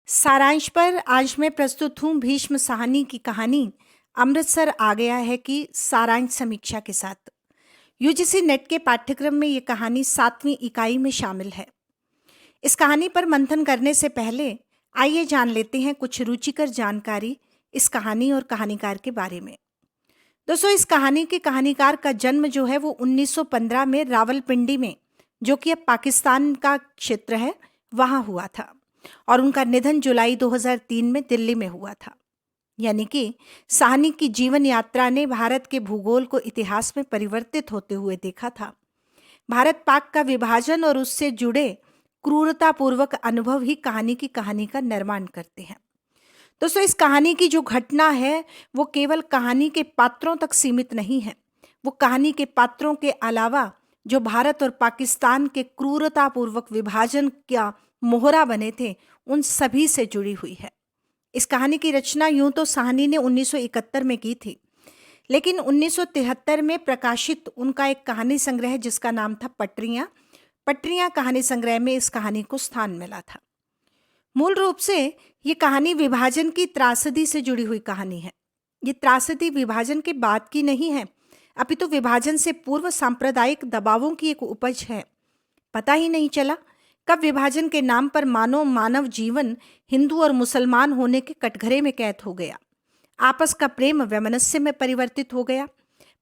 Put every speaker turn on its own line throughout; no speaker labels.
सारांश पर आज मैं प्रस्तुत हूँ भीष्म साहनी की कहानी अमृतसर आ गया है कि सारांश समीक्षा के साथ। यूजीसी नेट के पाठ्यक्रम में ये कहानी 7वीं इकाई में शामिल है। इस कहानी पर मंथन करने से पहले आइए जान लेते हैं कुछ रुचिकर जानकारी इस कहानी और कहानीकार के बारे में। दोस्तों, इस कहानी के कहानीकार का जन्म जो है वो 1915 में रावलपिंडी में, जो कि अब पाकिस्तान का क्षेत्र है, वहाँ हुआ था और उनका निधन जुलाई 2003 में दिल्ली में हुआ था। यानी कि साहनी की जीवन यात्रा ने भारत के भूगोल को इतिहास में परिवर्तित होते हुए देखा था। भारत पाक का विभाजन और उससे जुड़े क्रूरतापूर्वक अनुभव ही कहानी का निर्माण करते हैं। दोस्तों, इस कहानी की जो घटना है वो केवल कहानी के पात्रों तक सीमित नहीं है। वो कहानी के पात्रों के अलावा जो भारत और पाकिस्तान के क्रूरतापूर्वक विभाजन का मोहरा बने थे, उन सभी से जुड़ी हुई है। इस कहानी की रचना यूं तो साहनी ने 1971 में की थी, लेकिन 1973 में प्रकाशित उनका एक कहानी संग्रह जिसका नाम था पटरियां कहानी संग्रह में इस कहानी को स्थान मिला था। मूल रूप से ये कहानी विभाजन की त्रासदी से जुड़ी हुई कहानी है। ये त्रासदी विभाजन के बाद की नहीं है, अपितु विभाजन से पूर्व सांप्रदायिक दबावों की एक उपज है। पता ही नहीं चला कब विभाजन के नाम पर मानव जीवन हिंदू और मुसलमान होने के कटघरे में कैद हो गया। आपस का प्रेम वैमनस्य में परिवर्तित हो गया।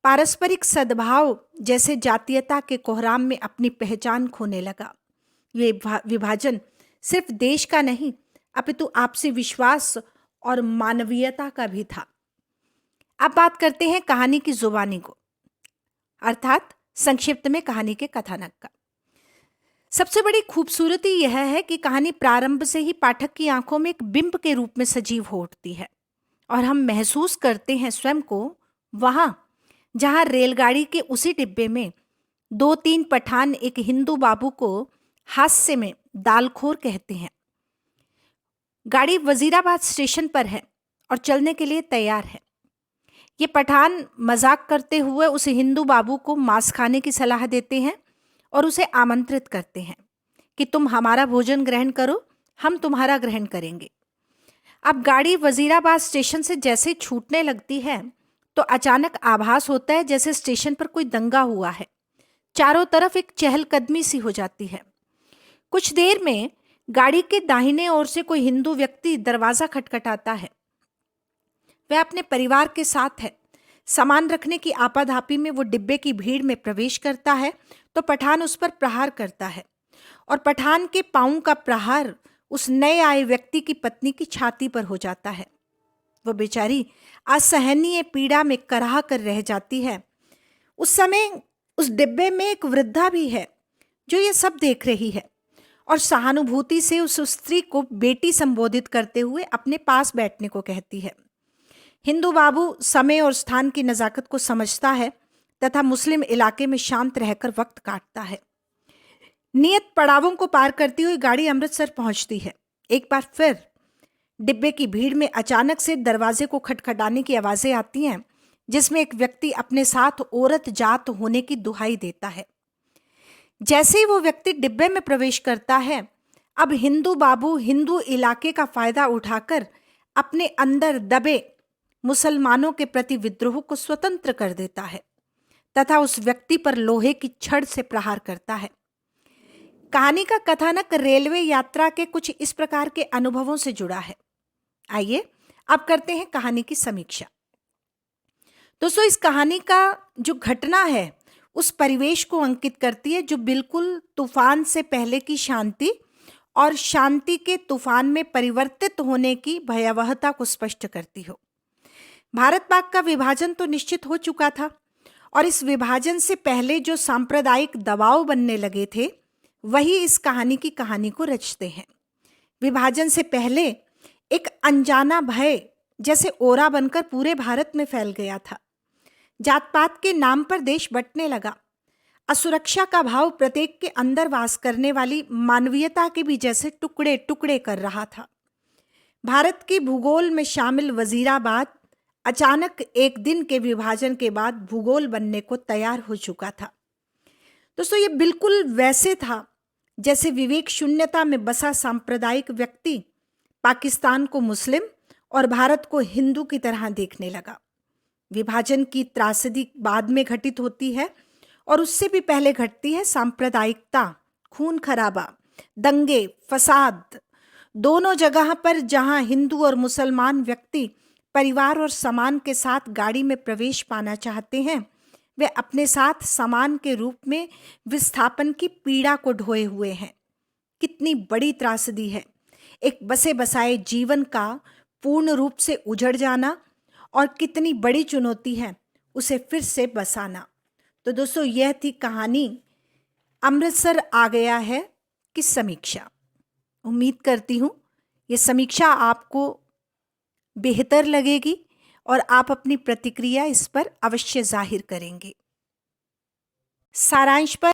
पारस्परिक सद्भाव जैसे जातीयता के कोहराम में अपनी पहचान खोने लगा। ये विभाजन सिर्फ देश का नहीं, अपितु आपसी विश्वास और मानवीयता का भी था। अब बात करते हैं कहानी की जुबानी को, अर्थात संक्षिप्त में कहानी के कथानक का। सबसे बड़ी खूबसूरती यह है कि कहानी प्रारंभ से ही पाठक की आंखों में एक बिंब के रूप में सजीव हो उठती है और हम महसूस करते हैं स्वयं को वहां जहां रेलगाड़ी के उसी डिब्बे में 2-3 पठान एक हिंदू बाबू को हास्य में दालखोर कहते हैं। गाड़ी वजीराबाद स्टेशन पर है और चलने के लिए तैयार है। ये पठान मजाक करते हुए उस हिंदू बाबू को मांस खाने की सलाह देते हैं और उसे आमंत्रित करते हैं कि तुम हमारा भोजन ग्रहण करो, हम तुम्हारा ग्रहण करेंगे। अब गाड़ी वजीराबाद स्टेशन से जैसे छूटने लगती है तो अचानक आभास होता है जैसे स्टेशन पर कोई दंगा हुआ है। चारों तरफ एक चहलकदमी सी हो जाती है। कुछ देर में गाड़ी के दाहिने ओर से कोई हिंदू व्यक्ति दरवाजा खटखटाता है। वह अपने परिवार के साथ है। सामान रखने की आपाधापी में वो डिब्बे की भीड़ में प्रवेश करता है तो पठान उस पर प्रहार करता है और पठान के पांव का प्रहार उस नए आए व्यक्ति की पत्नी की छाती पर हो जाता है। वो बेचारी असहनीय पीड़ा में कराह कर रह जाती है। उस समय उस डिब्बे में एक वृद्धा भी है जो ये सब देख रही है और सहानुभूति से उस स्त्री को बेटी संबोधित करते हुए अपने पास बैठने को कहती है। हिंदू बाबू समय और स्थान की नज़ाकत को समझता है तथा मुस्लिम इलाके में शांत रहकर वक्त काटता है। नियत पड़ावों को पार करती हुई गाड़ी अमृतसर पहुंचती है। एक बार फिर डिब्बे की भीड़ में अचानक से दरवाजे को खटखटाने की आवाजें आती हैं, जिसमें एक व्यक्ति अपने साथ औरत जात होने की दुहाई देता है। जैसे ही वो व्यक्ति डिब्बे में प्रवेश करता है, अब हिंदू बाबू हिंदू इलाके का फायदा उठाकर अपने अंदर दबे मुसलमानों के प्रति विद्रोह को स्वतंत्र कर देता है तथा उस व्यक्ति पर लोहे की छड़ से प्रहार करता है। कहानी का कथानक रेलवे यात्रा के कुछ इस प्रकार के अनुभवों से जुड़ा है। आइए अब करते हैं कहानी की समीक्षा। दोस्तों, इस कहानी का जो घटना है उस परिवेश को अंकित करती है जो बिल्कुल तूफान से पहले की शांति और शांति के तूफान में परिवर्तित होने की भयावहता को स्पष्ट करती हो। भारत पाक का विभाजन तो निश्चित हो चुका था और इस विभाजन से पहले जो सांप्रदायिक दबाव बनने लगे थे वही इस कहानी को रचते हैं। विभाजन से पहले एक अनजाना भय जैसे ओरा बनकर पूरे भारत में फैल गया था। जात पात के नाम पर देश बंटने लगा। असुरक्षा का भाव प्रत्येक के अंदर वास करने वाली मानवीयता के भी जैसे टुकड़े टुकड़े कर रहा था। भारत के भूगोल में शामिल वजीराबाद अचानक एक दिन के विभाजन के बाद भूगोल बनने को तैयार हो चुका था। दोस्तों, ये बिल्कुल वैसे था जैसे विवेक शून्यता में बसा सांप्रदायिक व्यक्ति पाकिस्तान को मुस्लिम और भारत को हिंदू की तरह देखने लगा। विभाजन की त्रासदी बाद में घटित होती है और उससे भी पहले घटती है सांप्रदायिकता, खून खराबा, दंगे, फसाद। दोनों जगह पर जहां हिंदू और मुसलमान व्यक्ति परिवार और सम्मान के साथ गाड़ी में प्रवेश पाना चाहते हैं, वे अपने साथ सम्मान के रूप में विस्थापन की पीड़ा को ढोए हुए हैं। कितनी बड़ी त्रासदी है एक बसे बसाए जीवन का पूर्ण रूप से उजड़ जाना, और कितनी बड़ी चुनौती है उसे फिर से बसाना। तो दोस्तों, यह थी कहानी अमृतसर आ गया है की समीक्षा। उम्मीद करती हूँ ये समीक्षा आपको बेहतर लगेगी और आप अपनी प्रतिक्रिया इस पर अवश्य जाहिर करेंगे। सारांश पर